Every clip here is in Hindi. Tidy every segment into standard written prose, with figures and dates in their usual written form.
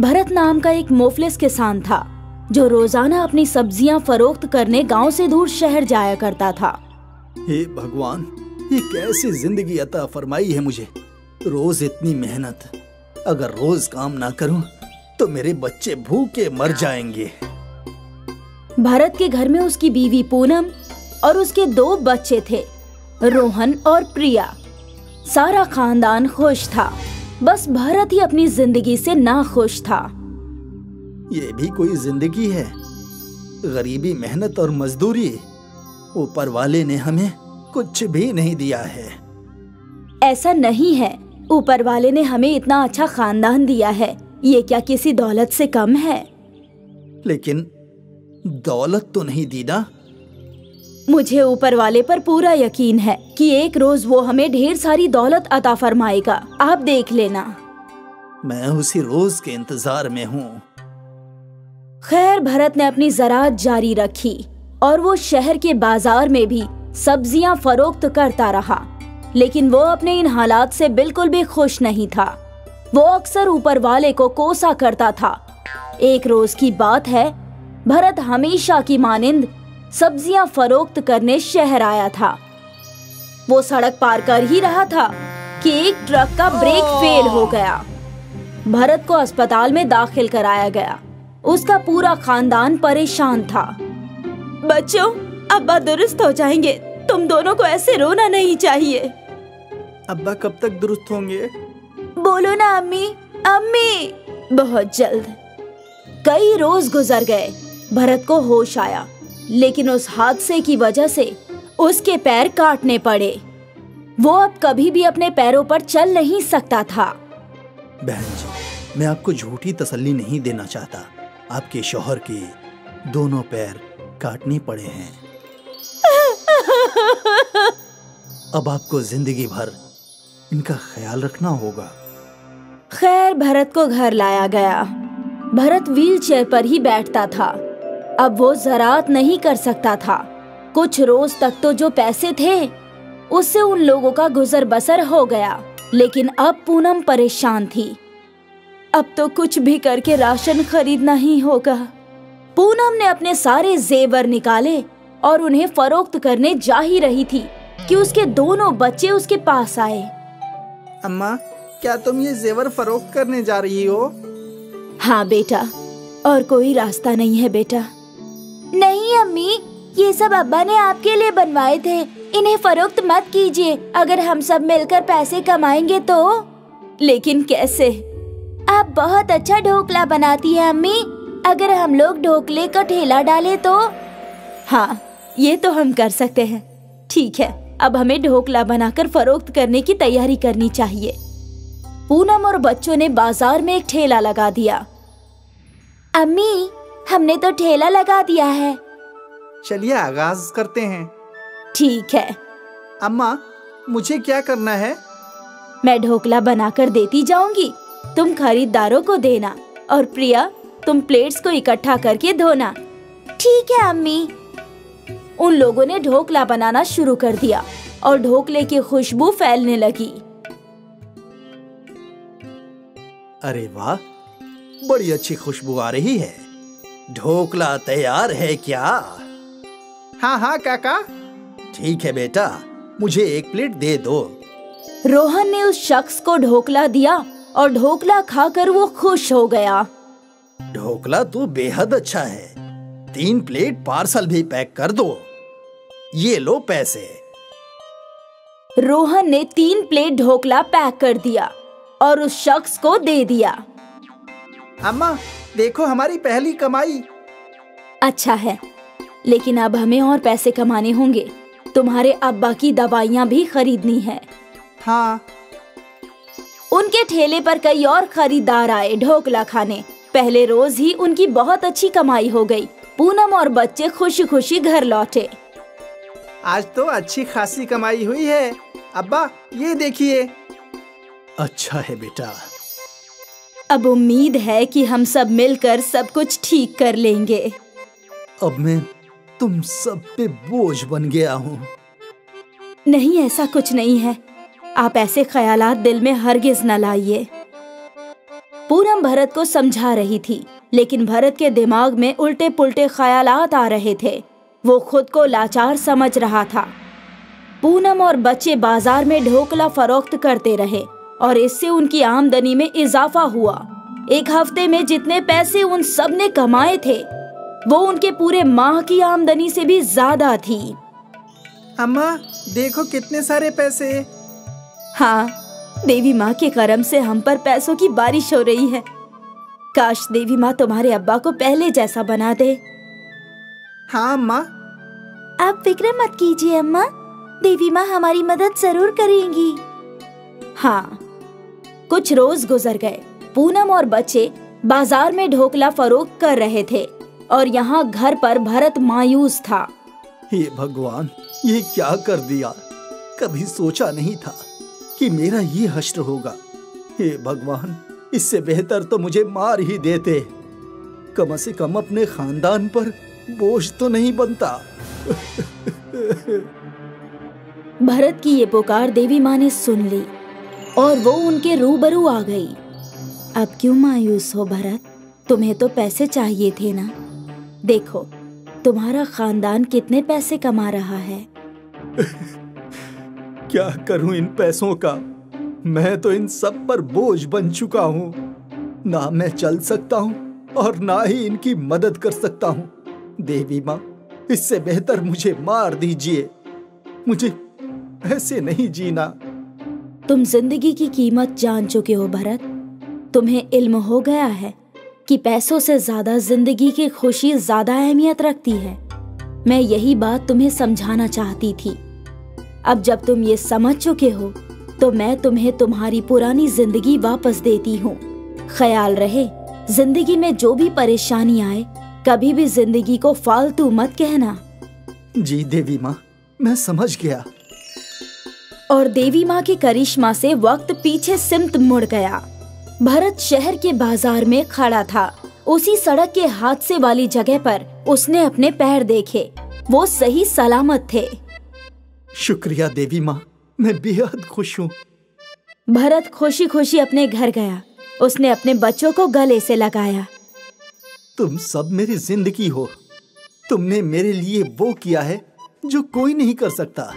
भरत नाम का एक मुफलिस किसान था जो रोजाना अपनी सब्जियां फरोख्त करने गांव से दूर शहर जाया करता था। हे भगवान, ये कैसी जिंदगी अता फरमाई है मुझे। रोज इतनी मेहनत, अगर रोज काम ना करूं तो मेरे बच्चे भूखे मर जाएंगे। भरत के घर में उसकी बीवी पूनम और उसके 2 बच्चे थे, रोहन और प्रिया। सारा खानदान खुश था, बस भरत ही अपनी जिंदगी से नाखुश था। ये भी कोई जिंदगी है? गरीबी, मेहनत और मजदूरी। ऊपर वाले ने हमें कुछ भी नहीं दिया है। ऐसा नहीं है, ऊपर वाले ने हमें इतना अच्छा खानदान दिया है, ये क्या किसी दौलत से कम है? लेकिन दौलत तो नहीं दी ना। मुझे ऊपर वाले पर पूरा यकीन है कि एक रोज वो हमें ढेर सारी दौलत अता फरमाएगा, आप देख लेना। मैं उसी रोज के इंतजार में हूँ। खैर, भरत ने अपनी ज़राअत जारी रखी और वो शहर के बाजार में भी सब्जियां फरोख्त करता रहा, लेकिन वो अपने इन हालात से बिल्कुल भी खुश नहीं था। वो अक्सर ऊपर वाले को कोसा करता था। एक रोज की बात है, भरत हमेशा की मानिंद सब्जियां फरोख्त करने शहर आया था। वो सड़क पार कर ही रहा था कि एक ट्रक का ब्रेक फेल हो गया। भरत को अस्पताल में दाखिल कराया गया। उसका पूरा खानदान परेशान था। बच्चों, अब्बा दुरुस्त हो जाएंगे, तुम दोनों को ऐसे रोना नहीं चाहिए। अब्बा कब तक दुरुस्त होंगे? बोलो ना अम्मी, अम्मी। बहुत जल्द। कई रोज गुजर गए, भरत को होश आया, लेकिन उस हादसे की वजह से उसके पैर काटने पड़े। वो अब कभी भी अपने पैरों पर चल नहीं सकता था। बहन जी, मैं आपको झूठी तसल्ली नहीं देना चाहता। आपके शौहर के दोनों पैर काटने पड़े हैं। अब आपको जिंदगी भर इनका ख्याल रखना होगा। खैर, भरत को घर लाया गया। भरत व्हीलचेयर पर ही बैठता था। अब वो ज़राअत नहीं कर सकता था। कुछ रोज तक तो जो पैसे थे उससे उन लोगों का गुजर बसर हो गया, लेकिन अब पूनम परेशान थी। अब तो कुछ भी करके राशन खरीदना ही होगा। पूनम ने अपने सारे जेवर निकाले और उन्हें फरोख्त करने जा ही रही थी कि उसके दोनों बच्चे उसके पास आए। अम्मा, क्या तुम ये जेवर फरोख्त करने जा रही हो? हाँ बेटा, और कोई रास्ता नहीं है बेटा। नहीं अम्मी, ये सब अब्बा ने आपके लिए बनवाए थे, इन्हें फरोख्त मत कीजिए। अगर हम सब मिलकर पैसे कमाएंगे तो। लेकिन कैसे? आप बहुत अच्छा ढोकला बनाती है अम्मी, अगर हम लोग ढोकले का ठेला डालें तो। हाँ, ये तो हम कर सकते हैं। ठीक है, अब हमें ढोकला बनाकर फरोख्त करने की तैयारी करनी चाहिए। पूनम और बच्चों ने बाजार में एक ठेला लगा दिया। अम्मी, हमने तो ठेला लगा दिया है। चलिए आगाज करते हैं। ठीक है। अम्मा, मुझे क्या करना है? मैं ढोकला बनाकर देती जाऊंगी, तुम खरीदारों को देना, और प्रिया तुम प्लेट्स को इकट्ठा करके धोना। ठीक है अम्मी। उन लोगों ने ढोकला बनाना शुरू कर दिया और ढोकले की खुशबू फैलने लगी। अरे वाह, बड़ी अच्छी खुशबू आ रही है। ढोकला तैयार है क्या? हाँ हाँ काका। ठीक है बेटा, मुझे 1 प्लेट दे दो। रोहन ने उस शख्स को ढोकला दिया और ढोकला खाकर वो खुश हो गया। ढोकला तो बेहद अच्छा है। 3 प्लेट पार्सल भी पैक कर दो। ये लो पैसे। रोहन ने 3 प्लेट ढोकला पैक कर दिया और उस शख्स को दे दिया। अम्मा, देखो हमारी पहली कमाई। अच्छा है, लेकिन अब हमें और पैसे कमाने होंगे। तुम्हारे अब्बा की दवाइयाँ भी खरीदनी है। हाँ। उनके ठेले पर कई और खरीदार आए ढोकला खाने। पहले रोज ही उनकी बहुत अच्छी कमाई हो गई। पूनम और बच्चे खुशी खुशी घर लौटे। आज तो अच्छी खासी कमाई हुई है। अब्बा, ये देखिए। अच्छा है बेटा। अब उम्मीद है कि हम सब मिलकर सब कुछ ठीक कर लेंगे। अब मैं तुम सब पे बोझ बन गया हूँ। नहीं, ऐसा कुछ नहीं है। आप ऐसे ख्यालात दिल में हरगिज न लाइए। पूनम भरत को समझा रही थी, लेकिन भरत के दिमाग में उल्टे पुल्टे ख्यालात आ रहे थे। वो खुद को लाचार समझ रहा था। पूनम और बच्चे बाजार में ढोकला फरोख्त करते रहे और इससे उनकी आमदनी में इजाफा हुआ। एक हफ्ते में जितने पैसे उन सब ने कमाए थे वो उनके पूरे माह की आमदनी से भी ज्यादा थी। अम्मा देखो कितने सारे पैसे। हाँ, देवी माँ के करम से हम पर पैसों की बारिश हो रही है। काश देवी माँ तुम्हारे अब्बा को पहले जैसा बना दे। हाँ अम्मा। आप फिक्र मत कीजिए अम्मा, देवी माँ हमारी मदद जरूर करेंगी। हाँ, कुछ रोज गुजर गए। पूनम और बच्चे बाजार में ढोकला फरोख्त कर रहे थे और यहाँ घर पर भरत मायूस था। हे भगवान, ये क्या कर दिया। कभी सोचा नहीं था कि मेरा ये हश्र होगा। हे भगवान, इससे बेहतर तो मुझे मार ही देते। कम से कम अपने खानदान पर बोझ तो नहीं बनता। भरत की ये पुकार देवी माँ ने सुन ली और वो उनके रूबरू आ गई। अब क्यों मायूस हो भरत? तुम्हें तो पैसे चाहिए थे ना। देखो तुम्हारा खानदान कितने पैसे कमा रहा है। क्या करूं इन पैसों का? मैं तो इन सब पर बोझ बन चुका हूँ। ना मैं चल सकता हूँ और ना ही इनकी मदद कर सकता हूँ। देवी माँ, इससे बेहतर मुझे मार दीजिए। मुझे ऐसे नहीं जीना। तुम जिंदगी की कीमत जान चुके हो भरत। तुम्हें इल्म हो गया है कि पैसों से ज्यादा जिंदगी की खुशी ज्यादा अहमियत रखती है। मैं यही बात तुम्हें समझाना चाहती थी। अब जब तुम ये समझ चुके हो तो मैं तुम्हें तुम्हारी पुरानी जिंदगी वापस देती हूँ। ख्याल रहे, जिंदगी में जो भी परेशानी आए कभी भी जिंदगी को फालतू मत कहना। जी देवी माँ, मैं समझ गया। और देवी माँ के करिश्मा से वक्त पीछे सिमट मुड़ गया। भरत शहर के बाजार में खड़ा था। उसी सड़क के हादसे वाली जगह पर उसने अपने पैर देखे। वो सही सलामत थे। शुक्रिया देवी माँ, मैं बेहद खुश हूँ। भरत खुशी खुशी अपने घर गया। उसने अपने बच्चों को गले से लगाया। तुम सब मेरी जिंदगी हो। तुमने मेरे लिए वो किया है जो कोई नहीं कर सकता।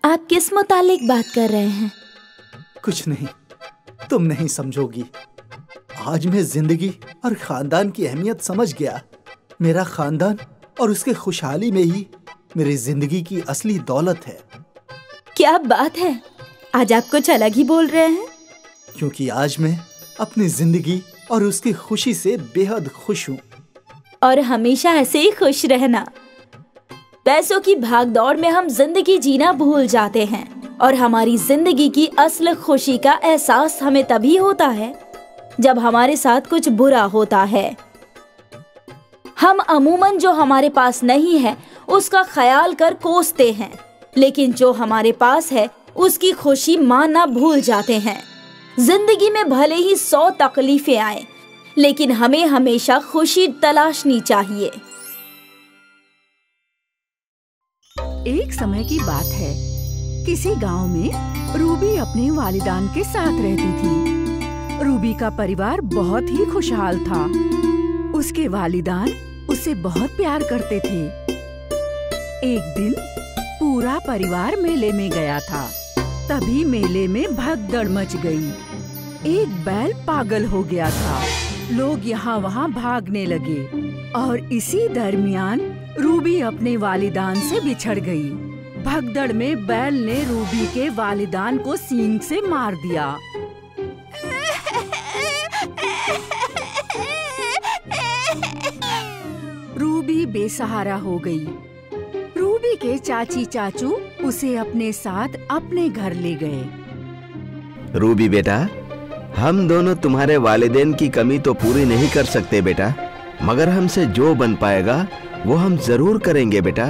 आप किस मुतालिक बात कर रहे हैं? कुछ नहीं, तुम नहीं समझोगी। आज मैं जिंदगी और खानदान की अहमियत समझ गया। मेरा खानदान और उसके खुशहाली में ही मेरी जिंदगी की असली दौलत है। क्या बात है, आज आप कुछ अलग ही बोल रहे हैं। क्योंकि आज मैं अपनी जिंदगी और उसकी खुशी से बेहद खुश हूँ। और हमेशा ऐसे ही खुश रहना। पैसों की भागदौड़ में हम जिंदगी जीना भूल जाते हैं और हमारी जिंदगी की असल खुशी का एहसास हमें तभी होता है जब हमारे साथ कुछ बुरा होता है। हम अमूमन जो हमारे पास नहीं है उसका ख्याल कर कोसते हैं, लेकिन जो हमारे पास है उसकी खुशी मानना भूल जाते हैं। जिंदगी में भले ही 100 तकलीफें आए, लेकिन हमें हमेशा खुशी तलाशनी चाहिए। एक समय की बात है, किसी गांव में रूबी अपने वालिदान के साथ रहती थी। रूबी का परिवार बहुत ही खुशहाल था। उसके वालिदान उसे बहुत प्यार करते थे। एक दिन पूरा परिवार मेले में गया था। तभी मेले में भगदड़ मच गई। एक बैल पागल हो गया था। लोग यहाँ वहाँ भागने लगे और इसी दरमियान रूबी अपने वालिदान से बिछड़ गई। भगदड़ में बैल ने रूबी के वालिदान को सींग से मार दिया। रूबी बेसहारा हो गई। रूबी के चाची चाचू उसे अपने साथ अपने घर ले गए। रूबी बेटा, हम दोनों तुम्हारे वालिदैन की कमी तो पूरी नहीं कर सकते बेटा, मगर हमसे जो बन पाएगा वो हम जरूर करेंगे बेटा।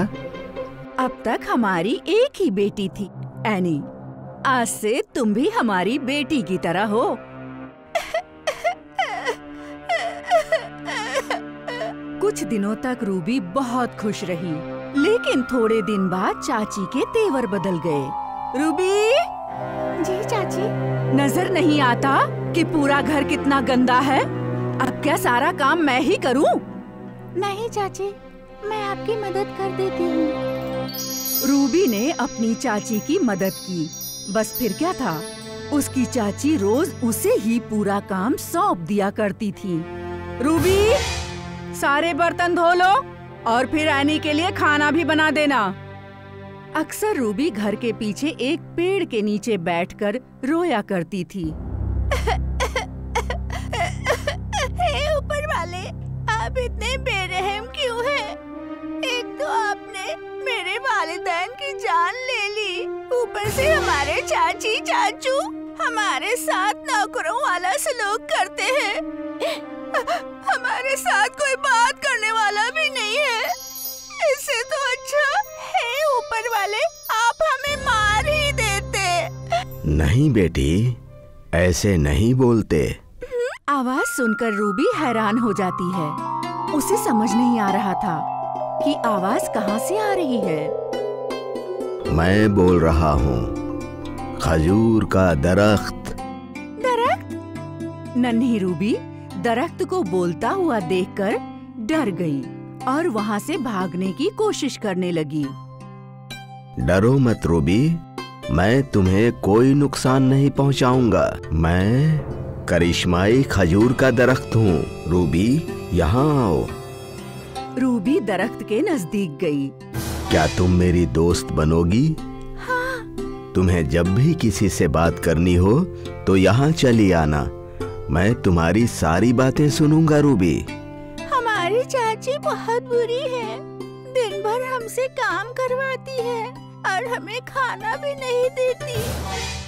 अब तक हमारी एक ही बेटी थी एनी। आज से तुम भी हमारी बेटी की तरह हो। कुछ दिनों तक रूबी बहुत खुश रही, लेकिन थोड़े दिन बाद चाची के तेवर बदल गए। रूबी! जी चाची। नजर नहीं आता कि पूरा घर कितना गंदा है? अब क्या सारा काम मैं ही करूं? नहीं चाची, मैं आपकी मदद कर देती हूँ। रूबी ने अपनी चाची की मदद की। बस फिर क्या था, उसकी चाची रोज उसे ही पूरा काम सौंप दिया करती थी। रूबी, सारे बर्तन धो लो और फिर एनी के लिए खाना भी बना देना। अक्सर रूबी घर के पीछे एक पेड़ के नीचे बैठकर रोया करती थी। हे ऊपर वाले, आप इतने बेरहम क्यों हैं? एक तो आपने मेरे वालिदैन की जान ले ली, ऊपर से हमारे चाची चाचू हमारे साथ नौकरों वाला सलूक करते हैं। हमारे साथ कोई बात करने वाला भी नहीं है। इससे तो अच्छा है ऊपर वाले आप हमें मार ही देते। नहीं बेटी, ऐसे नहीं बोलते। आवाज सुनकर रूबी हैरान हो जाती है। उसे समझ नहीं आ रहा था कि आवाज कहाँ से आ रही है। मैं बोल रहा हूँ, खजूर का दरख्त। दरख्त? नन्ही रूबी दरख्त को बोलता हुआ देखकर डर गई और वहाँ से भागने की कोशिश करने लगी। डरो मत रूबी, मैं तुम्हें कोई नुकसान नहीं पहुँचाऊंगा। मैं करिश्माई खजूर का दरख्त हूँ। रूबी, यहाँ आओ। रूबी दरख्त के नजदीक गई। क्या तुम मेरी दोस्त बनोगी? हाँ। तुम्हें जब भी किसी से बात करनी हो तो यहाँ चली आना। मैं तुम्हारी सारी बातें सुनूंगा रूबी। हमारी चाची बहुत बुरी है, दिन भर हमसे काम करवाती है और हमें खाना भी नहीं देती।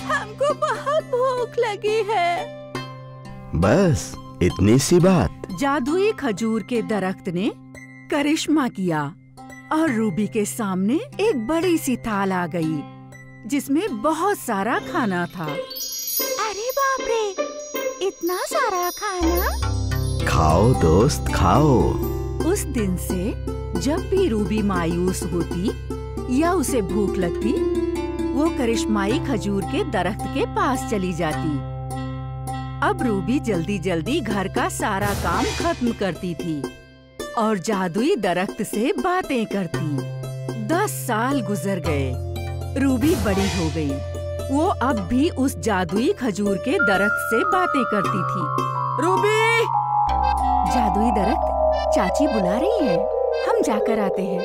हमको बहुत भूख लगी है। बस इतनी सी बात? जादुई खजूर के दरख्त ने करिश्मा किया और रूबी के सामने एक बड़ी सी थाल आ गई जिसमें बहुत सारा खाना था। अरे बाप रे, इतना सारा खाना! खाओ दोस्त, खाओ। उस दिन से जब भी रूबी मायूस होती या उसे भूख लगती, वो करिश्माई खजूर के दरख्त के पास चली जाती। अब रूबी जल्दी जल्दी घर का सारा काम खत्म करती थी और जादुई दरख्त से बातें करती। 10 साल गुजर गए। रूबी बड़ी हो गई। वो अब भी उस जादुई खजूर के दरख्त से बातें करती थी। रूबी! जादुई दरख्त, चाची बुला रही है, हम जाकर आते हैं।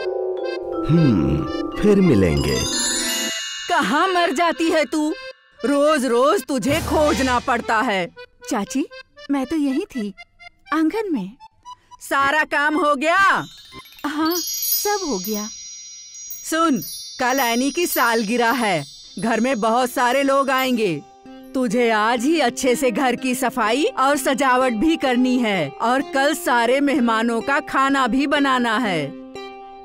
फिर मिलेंगे। कहाँ मर जाती है तू? रोज रोज तुझे खोजना पड़ता है। चाची, मैं तो यही थी, आंगन में। सारा काम हो गया? हाँ, सब हो गया। सुन, कल एनी की सालगिरह है, घर में बहुत सारे लोग आएंगे। तुझे आज ही अच्छे से घर की सफाई और सजावट भी करनी है और कल सारे मेहमानों का खाना भी बनाना है।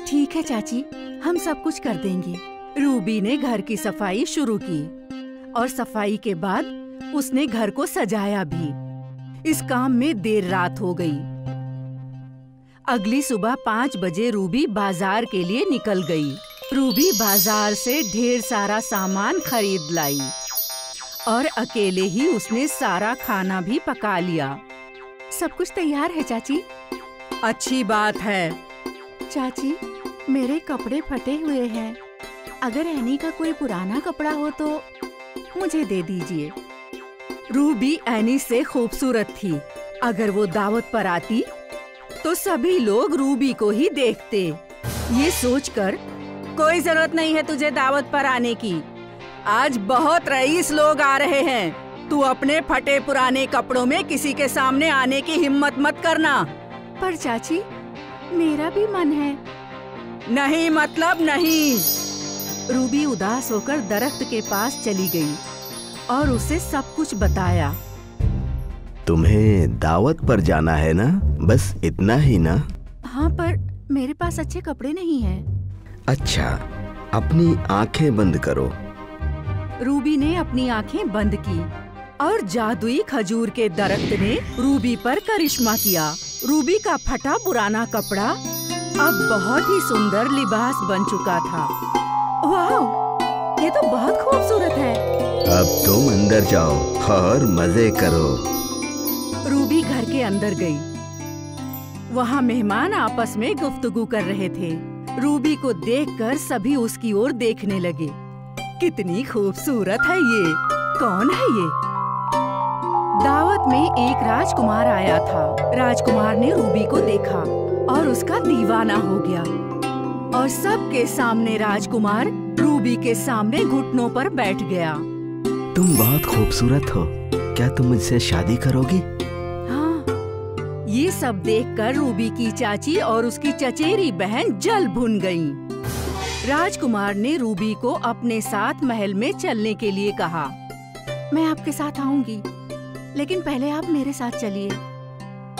ठीक है चाची, हम सब कुछ कर देंगे। रूबी ने घर की सफाई शुरू की और सफाई के बाद उसने घर को सजाया भी। इस काम में देर रात हो गई। अगली सुबह 5 बजे रूबी बाजार के लिए निकल गई। रूबी बाजार से ढेर सारा सामान खरीद लाई और अकेले ही उसने सारा खाना भी पका लिया। सब कुछ तैयार है चाची। अच्छी बात है। चाची, मेरे कपड़े फटे हुए हैं। अगर एनी का कोई पुराना कपड़ा हो तो मुझे दे दीजिए। रूबी एनी से खूबसूरत थी। अगर वो दावत पर आती तो सभी लोग रूबी को ही देखते। ये सोचकर कोई जरूरत नहीं है तुझे दावत पर आने की। आज बहुत रईस लोग आ रहे हैं। तू अपने फटे पुराने कपड़ों में किसी के सामने आने की हिम्मत मत करना। पर चाची, मेरा भी मन है। नहीं मतलब नहीं। रूबी उदास होकर दरख्त के पास चली गई और उसे सब कुछ बताया। तुम्हें दावत पर जाना है ना? बस इतना ही ना? हाँ, पर मेरे पास अच्छे कपड़े नहीं हैं। अच्छा, अपनी आंखें बंद करो। रूबी ने अपनी आंखें बंद की और जादुई खजूर के दरख्त ने रूबी पर करिश्मा किया। रूबी का फटा पुराना कपड़ा अब बहुत ही सुंदर लिबास बन चुका था। वाह! ये तो बहुत खूबसूरत है। अब तुम अंदर जाओ और मजे करो। रूबी घर के अंदर गई। वहाँ मेहमान आपस में गुफ्तगू कर रहे थे। रूबी को देखकर सभी उसकी ओर देखने लगे। कितनी खूबसूरत है ये। कौन है ये? दावत में एक राजकुमार आया था। राजकुमार ने रूबी को देखा और उसका दीवाना हो गया। और सबके सामने राजकुमार रूबी के सामने घुटनों पर बैठ गया। तुम बहुत खूबसूरत हो, क्या तुम मुझसे शादी करोगी? हाँ। ये सब देखकर रूबी की चाची और उसकी चचेरी बहन जल भुन गईं। राजकुमार ने रूबी को अपने साथ महल में चलने के लिए कहा। मैं आपके साथ आऊंगी, लेकिन पहले आप मेरे साथ चलिए।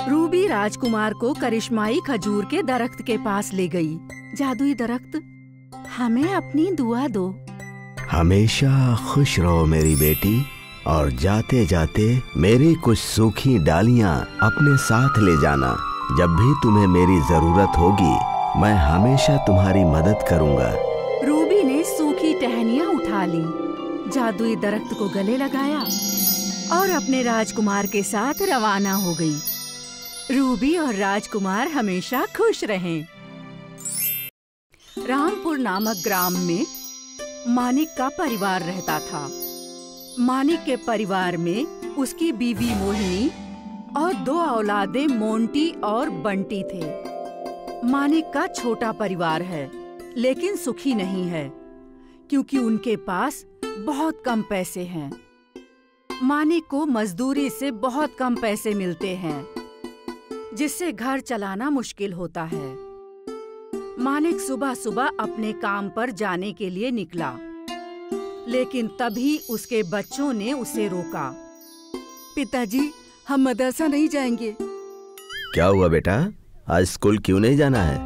रूबी राजकुमार को करिश्माई खजूर के दरख्त के पास ले गई। जादुई दरख्त, हमें अपनी दुआ दो। हमेशा खुश रहो मेरी बेटी, और जाते जाते मेरी कुछ सूखी डालियां अपने साथ ले जाना। जब भी तुम्हें मेरी जरूरत होगी मैं हमेशा तुम्हारी मदद करूंगा। रूबी ने सूखी टहनियां उठा ली, जादुई दरख्त को गले लगाया और अपने राजकुमार के साथ रवाना हो गई। रूबी और राजकुमार हमेशा खुश रहें। रामपुर नामक ग्राम में मानिक का परिवार रहता था। मानिक के परिवार में उसकी बीवी मोहिनी और 2 औलादे मोंटी और बंटी थे। मानिक का छोटा परिवार है, लेकिन सुखी नहीं है, क्योंकि उनके पास बहुत कम पैसे हैं। मानिक को मजदूरी से बहुत कम पैसे मिलते हैं, जिससे घर चलाना मुश्किल होता है। मानिक सुबह सुबह अपने काम पर जाने के लिए निकला, लेकिन तभी उसके बच्चों ने उसे रोका। पिताजी, हम मदरसा नहीं जाएंगे। क्या हुआ बेटा, आज स्कूल क्यों नहीं जाना है?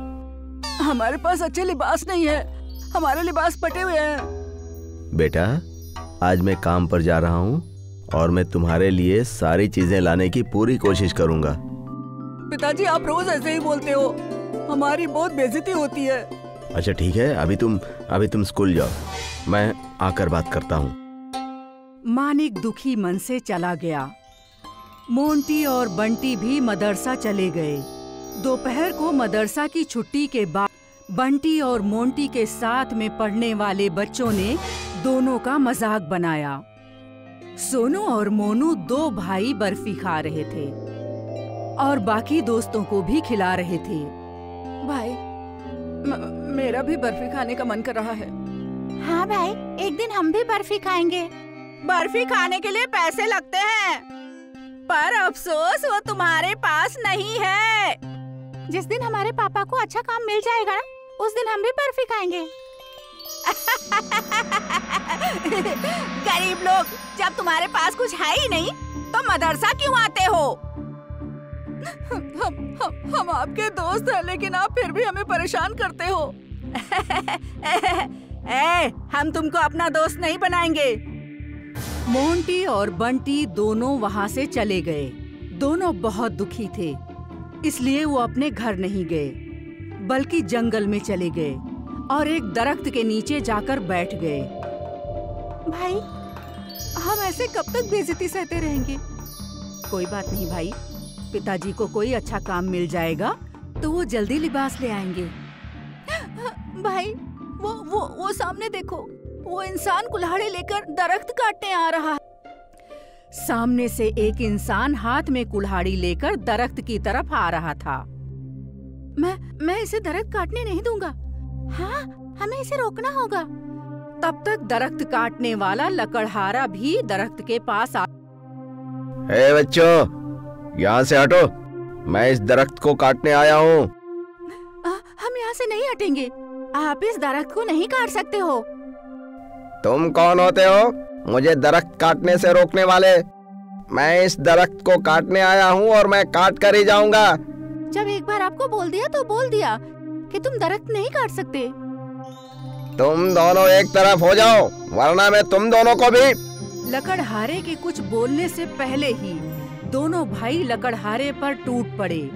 हमारे पास अच्छे लिबास नहीं है, हमारे लिबास फटे हुए हैं। बेटा, आज मैं काम पर जा रहा हूँ और मैं तुम्हारे लिए सारी चीजें लाने की पूरी कोशिश करूँगा। पिताजी, आप रोज ऐसे ही बोलते हो, हमारी बहुत बेइज्जती होती है। अच्छा ठीक है, अभी तुम स्कूल जाओ, मैं आकर बात करता हूँ। मानिक दुखी मन से चला गया। मोंटी और बंटी भी मदरसा चले गए। दोपहर को मदरसा की छुट्टी के बाद बंटी और मोंटी के साथ में पढ़ने वाले बच्चों ने दोनों का मजाक बनाया। सोनू और मोनू 2 भाई बर्फी खा रहे थे और बाकी दोस्तों को भी खिला रहे थे। भाई, मेरा भी बर्फी खाने का मन कर रहा है। हाँ भाई, एक दिन हम भी बर्फी खाएंगे। बर्फी खाने के लिए पैसे लगते हैं, पर अफसोस वो तुम्हारे पास नहीं है। जिस दिन हमारे पापा को अच्छा काम मिल जाएगा, उस दिन हम भी बर्फी खाएंगे। गरीब लोग, जब तुम्हारे पास कुछ है ही नहीं तो मदरसा क्यों आते हो? हम आपके दोस्त हैं, लेकिन आप फिर भी हमें परेशान करते हो। हम तुमको अपना दोस्त नहीं बनाएंगे। मोंटी और बंटी दोनों वहाँ से चले गए। दोनों बहुत दुखी थे, इसलिए वो अपने घर नहीं गए, बल्कि जंगल में चले गए और एक दरख्त के नीचे जाकर बैठ गए। भाई, हम ऐसे कब तक बेइज्जती सहते रहेंगे? कोई बात नहीं भाई, पिताजी को कोई अच्छा काम मिल जाएगा तो वो जल्दी लिबास ले आएंगे। भाई, वो सामने देखो, वो इंसान कुल्हाड़ी लेकर दरख्त काटने आ रहा है। सामने से एक इंसान हाथ में कुल्हाड़ी लेकर दरख्त की तरफ आ रहा था। मैं इसे दरख्त काटने नहीं दूंगा। हाँ, हमें इसे रोकना होगा। तब तक दरख्त काटने वाला लकड़हारा भी दरख्त के पास आ। हे बच्चों, यहाँ से हटो, मैं इस दरख्त को काटने आया हूँ। हम यहाँ से नहीं हटेंगे। आप इस दरख्त को नहीं काट सकते हो। तुम कौन होते हो मुझे दरख्त काटने से रोकने वाले? मैं इस दरख्त को काटने आया हूँ और मैं काट कर ही जाऊंगा। जब एक बार आपको बोल दिया तो बोल दिया कि तुम दरख्त नहीं काट सकते। तुम दोनों एक तरफ हो जाओ, वरना मैं तुम दोनों को भी। लकड़हारे के कुछ बोलने से पहले ही दोनों भाई लकड़हारे पर टूट पड़े।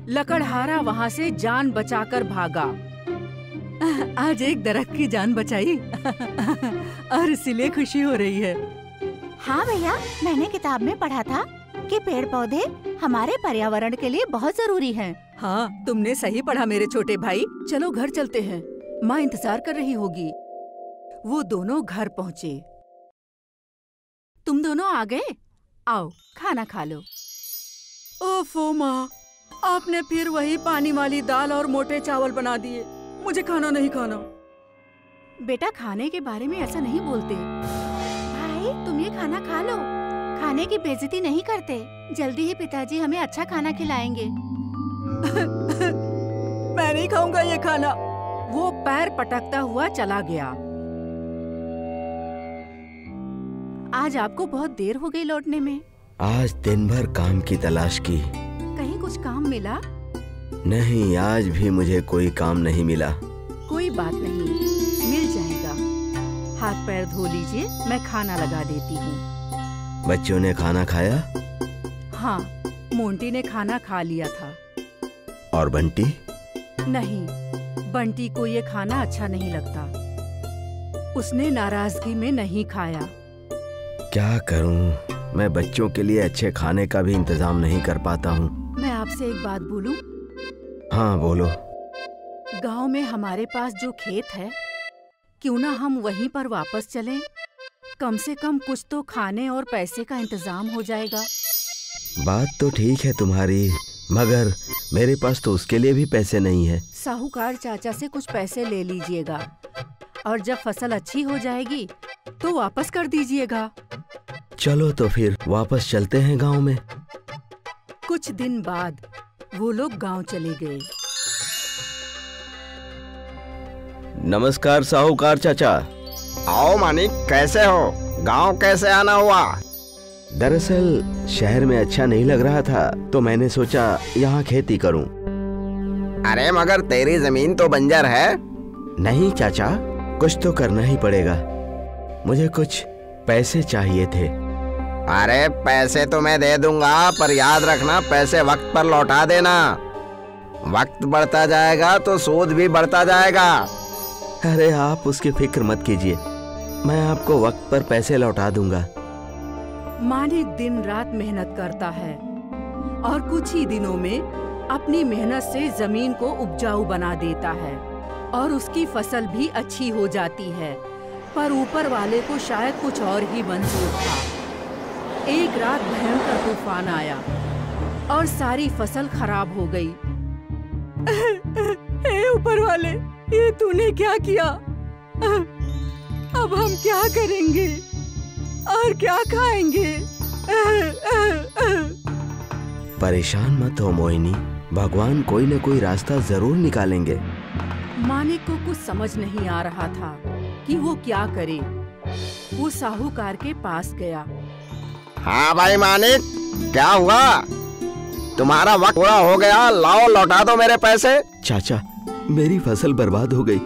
लकड़हारा वहाँ से जान बचाकर भागा। आज एक दरख्त की जान बचाई और इसीलिए खुशी हो रही है। हाँ भैया, मैंने किताब में पढ़ा था कि पेड़ पौधे हमारे पर्यावरण के लिए बहुत जरूरी हैं। हाँ, तुमने सही पढ़ा मेरे छोटे भाई। चलो घर चलते हैं, माँ इंतजार कर रही होगी। वो दोनों घर पहुँचे। तुम दोनों आ गए? आओ खाना खा लो। ओफो माँ, आपने फिर वही पानी वाली दाल और मोटे चावल बना दिए। मुझे खाना नहीं खाना। बेटा, खाने के बारे में ऐसा नहीं बोलते। भाई, तुम ये खाना खा लो। खाने की बेइज्जती नहीं करते। जल्दी ही पिताजी हमें अच्छा खाना खिलाएंगे। मैं नहीं खाऊंगा ये खाना। वो पैर पटकता हुआ चला गया। आज आपको बहुत देर हो गई लौटने में। आज दिन भर काम की तलाश की। कहीं कुछ काम मिला? नहीं, आज भी मुझे कोई काम नहीं मिला। कोई बात नहीं, मिल जाएगा। हाथ पैर धो लीजिए, मैं खाना लगा देती हूँ। बच्चों ने खाना खाया? हाँ, मोंटी ने खाना खा लिया था। और बंटी? नहीं, बंटी को ये खाना अच्छा नहीं लगता। उसने नाराजगी में नहीं खाया। क्या करूं? मैं बच्चों के लिए अच्छे खाने का भी इंतजाम नहीं कर पाता हूँ। मैं आपसे एक बात बोलूं? हाँ, बोलो। गांव में हमारे पास जो खेत है, क्यों ना हम वहीं पर वापस चलें? कम से कम कुछ तो खाने और पैसे का इंतजाम हो जाएगा। बात तो ठीक है तुम्हारी, मगर मेरे पास तो उसके लिए भी पैसे नहीं है। साहूकार चाचा से कुछ पैसे ले लीजिएगा और जब फसल अच्छी हो जाएगी तो वापस कर दीजिएगा। चलो तो फिर वापस चलते हैं गांव में। कुछ दिन बाद वो लोग गांव चले गए। नमस्कार साहूकार चाचा। आओ मानिक, कैसे हो? गांव कैसे आना हुआ? दरअसल शहर में अच्छा नहीं लग रहा था तो मैंने सोचा यहाँ खेती करूं। अरे मगर तेरी जमीन तो बंजर है। नहीं चाचा, कुछ तो करना ही पड़ेगा। मुझे कुछ पैसे चाहिए थे। अरे पैसे तो मैं दे दूंगा, पर याद रखना पैसे वक्त पर लौटा देना। वक्त बढ़ता जाएगा तो सूद भी बढ़ता जाएगा। अरे आप उसकी फिक्र मत कीजिए, मैं आपको वक्त पर पैसे लौटा दूंगा। मानिक दिन रात मेहनत करता है और कुछ ही दिनों में अपनी मेहनत से जमीन को उपजाऊ बना देता है और उसकी फसल भी अच्छी हो जाती है। पर ऊपर वाले को शायद कुछ और ही मंजूर था। एक रात भयंकर तूफान आया और सारी फसल खराब हो गई। हे ऊपर वाले, ये तूने क्या किया? अब हम क्या करेंगे और क्या खाएंगे? परेशान मत हो मोहिनी, भगवान कोई न कोई रास्ता जरूर निकालेंगे। मानिक को कुछ समझ नहीं आ रहा था कि वो क्या करे। वो साहूकार के पास गया। हाँ भाई मानिक, क्या हुआ? तुम्हारा वक्त पूरा हो गया, लाओ लौटा दो मेरे पैसे। चाचा, मेरी फसल बर्बाद हो गई।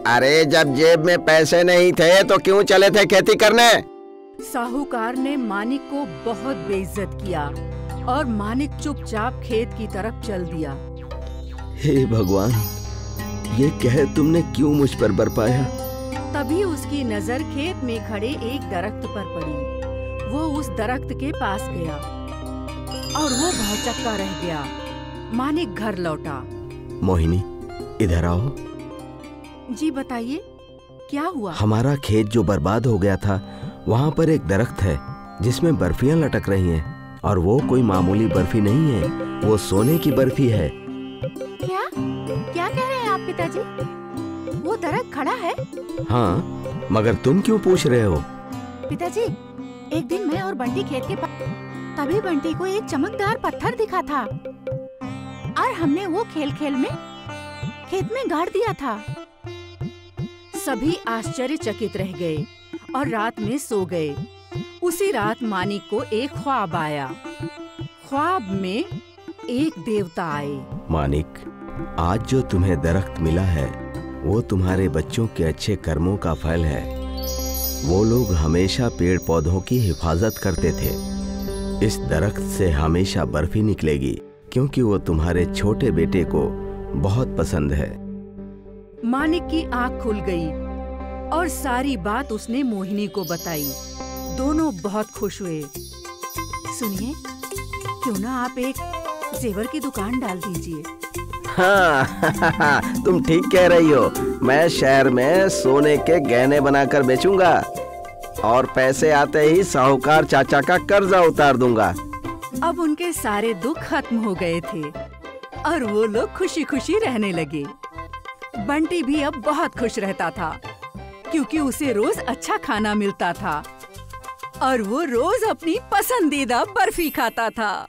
अरे जब जेब में पैसे नहीं थे तो क्यों चले थे खेती करने? साहूकार ने मानिक को बहुत बेइज्जत किया और मानिक चुपचाप खेत की तरफ चल दिया। हे भगवान, ये कहर तुमने क्यों मुझ पर बरपाया? तभी उसकी नजर खेत में खड़े एक दरख्त पर पड़ी। वो उस दरख्त के पास गया और वो भौचक्का रह गया। मानिक घर लौटा। मोहिनी, इधर आओ। जी बताइए, क्या हुआ? हमारा खेत जो बर्बाद हो गया था, वहाँ पर एक दरख्त है जिसमें बर्फियाँ लटक रही हैं और वो कोई मामूली बर्फी नहीं है, वो सोने की बर्फी है। क्या कह रहे हैं आप पिताजी? वो दरख्त खड़ा है? हाँ, मगर तुम क्यों पूछ रहे हो? पिताजी, एक दिन मैं और बंटी खेत के पास, तभी बंटी को एक चमकदार पत्थर दिखा था और हमने वो खेल खेल में खेत में गाड़ दिया था। सभी आश्चर्यचकित रह गए और रात में सो गए। उसी रात मानिक को एक ख्वाब आया। ख्वाब में एक देवता आए। मानिक, आज जो तुम्हें दरख्त मिला है वो तुम्हारे बच्चों के अच्छे कर्मों का फल है। वो लोग हमेशा पेड़ पौधों की हिफाजत करते थे। इस दरख्त से हमेशा बर्फी निकलेगी क्योंकि वो तुम्हारे छोटे बेटे को बहुत पसंद है। मानिक की आँख खुल गई और सारी बात उसने मोहिनी को बताई। दोनों बहुत खुश हुए। सुनिए, क्यों ना आप एक जेवर की दुकान डाल दीजिए। हाँ तुम ठीक कह रही हो। मैं शहर में सोने के गहने बनाकर बेचूंगा और पैसे आते ही साहूकार चाचा का कर्जा उतार दूंगा। अब उनके सारे दुख खत्म हो गए थे और वो लोग खुशी खुशी रहने लगे। बंटी भी अब बहुत खुश रहता था क्योंकि उसे रोज अच्छा खाना मिलता था और वो रोज अपनी पसंदीदा बर्फी खाता था।